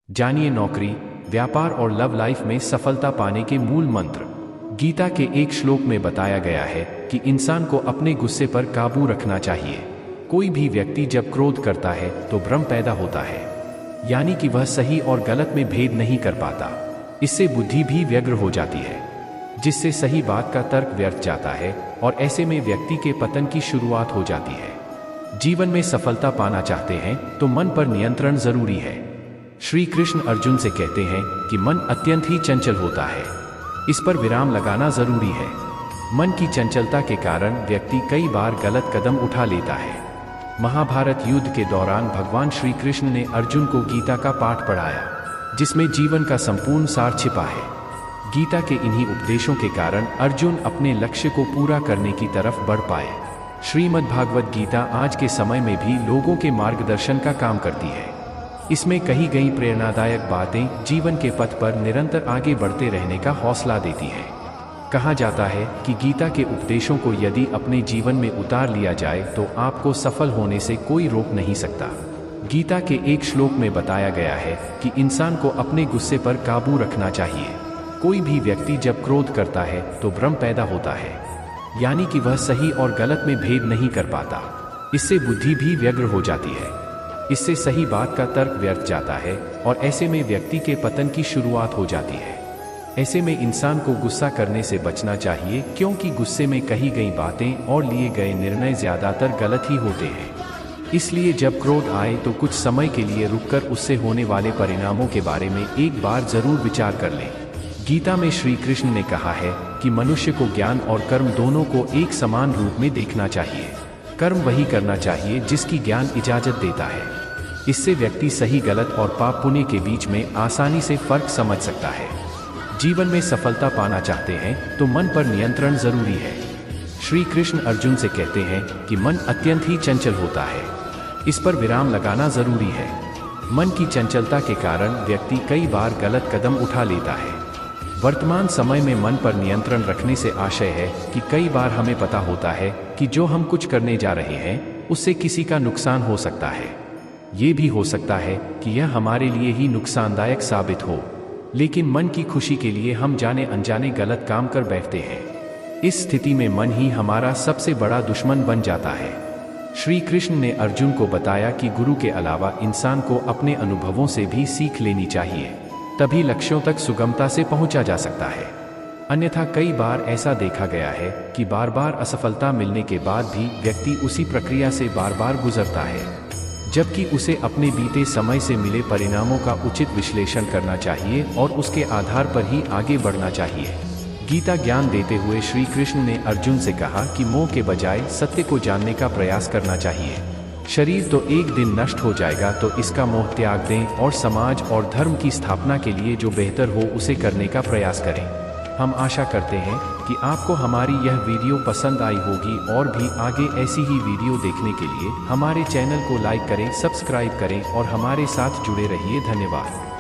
जानिए नौकरी, व्यापार और लव लाइफ में सफलता पाने के मूल मंत्र। गीता के एक श्लोक में बताया गया है कि इंसान को अपने गुस्से पर काबू रखना चाहिए। कोई भी व्यक्ति जब क्रोध करता है तो भ्रम पैदा होता है, यानी कि वह सही और गलत में भेद नहीं कर पाता। इससे बुद्धि भी व्यग्र हो जाती है, जिससे सही बात का तर्क व्यर्थ जाता है और ऐसे में व्यक्ति के पतन की शुरुआत हो जाती है। जीवन में सफलता पाना चाहते हैं तो मन पर नियंत्रण जरूरी है। श्री कृष्ण अर्जुन से कहते हैं कि मन अत्यंत ही चंचल होता है, इस पर विराम लगाना जरूरी है। मन की चंचलता के कारण व्यक्ति कई बार गलत कदम उठा लेता है। महाभारत युद्ध के दौरान भगवान श्री कृष्ण ने अर्जुन को गीता का पाठ पढ़ाया, जिसमें जीवन का संपूर्ण सार छिपा है। गीता के इन्हीं उपदेशों के कारण अर्जुन अपने लक्ष्य को पूरा करने की तरफ बढ़ पाए। श्रीमद् भागवत गीता आज के समय में भी लोगों के मार्गदर्शन का काम करती है। इसमें कही गई प्रेरणादायक बातें जीवन के पथ पर निरंतर आगे बढ़ते रहने का हौसला देती हैं। कहा जाता है कि गीता के उपदेशों को यदि अपने जीवन में उतार लिया जाए तो आपको सफल होने से कोई रोक नहीं सकता। गीता के एक श्लोक में बताया गया है कि इंसान को अपने गुस्से पर काबू रखना चाहिए। कोई भी व्यक्ति जब क्रोध करता है तो भ्रम पैदा होता है, यानी कि वह सही और गलत में भेद नहीं कर पाता। इससे बुद्धि भी व्यग्र हो जाती है, इससे सही बात का तर्क व्यर्थ जाता है और ऐसे में व्यक्ति के पतन की शुरुआत हो जाती है। ऐसे में इंसान को गुस्सा करने से बचना चाहिए, क्योंकि गुस्से में कही गई बातें और लिए गए निर्णय ज्यादातर गलत ही होते हैं। इसलिए जब क्रोध आए तो कुछ समय के लिए रुककर उससे होने वाले परिणामों के बारे में एक बार जरूर विचार कर लें। गीता में श्री कृष्ण ने कहा है कि मनुष्य को ज्ञान और कर्म दोनों को एक समान रूप में देखना चाहिए। कर्म वही करना चाहिए जिसकी ज्ञान इजाजत देता है। इससे व्यक्ति सही गलत और पाप पुण्य के बीच में आसानी से फर्क समझ सकता है। जीवन में सफलता पाना चाहते हैं तो मन पर नियंत्रण जरूरी है। श्री कृष्ण अर्जुन से कहते हैं कि मन अत्यंत ही चंचल होता है, इस पर विराम लगाना जरूरी है। मन की चंचलता के कारण व्यक्ति कई बार गलत कदम उठा लेता है। वर्तमान समय में मन पर नियंत्रण रखने से आशय है कि कई बार हमें पता होता है कि जो हम कुछ करने जा रहे हैं उससे किसी का नुकसान हो सकता है। ये भी हो सकता है कि यह हमारे लिए ही नुकसानदायक साबित हो, लेकिन मन की खुशी के लिए हम जाने अनजाने गलत काम कर बैठते हैं। इस स्थिति में मन ही हमारा सबसे बड़ा दुश्मन बन जाता है। श्री कृष्ण ने अर्जुन को बताया कि गुरु के अलावा इंसान को अपने अनुभवों से भी सीख लेनी चाहिए, तभी लक्ष्यों तक सुगमता से पहुंचा जा सकता है। अन्यथा कई बार ऐसा देखा गया है कि बार बार असफलता मिलने के बाद भी व्यक्ति उसी प्रक्रिया से बार बार गुजरता है, जबकि उसे अपने बीते समय से मिले परिणामों का उचित विश्लेषण करना चाहिए और उसके आधार पर ही आगे बढ़ना चाहिए। गीता ज्ञान देते हुए श्री कृष्ण ने अर्जुन से कहा कि मोह के बजाय सत्य को जानने का प्रयास करना चाहिए। शरीर तो एक दिन नष्ट हो जाएगा, तो इसका मोह त्याग दें और समाज और धर्म की स्थापना के लिए जो बेहतर हो उसे करने का प्रयास करें। हम आशा करते हैं कि आपको हमारी यह वीडियो पसंद आई होगी और भी आगे ऐसी ही वीडियो देखने के लिए हमारे चैनल को लाइक करें, सब्सक्राइब करें और हमारे साथ जुड़े रहिए। धन्यवाद।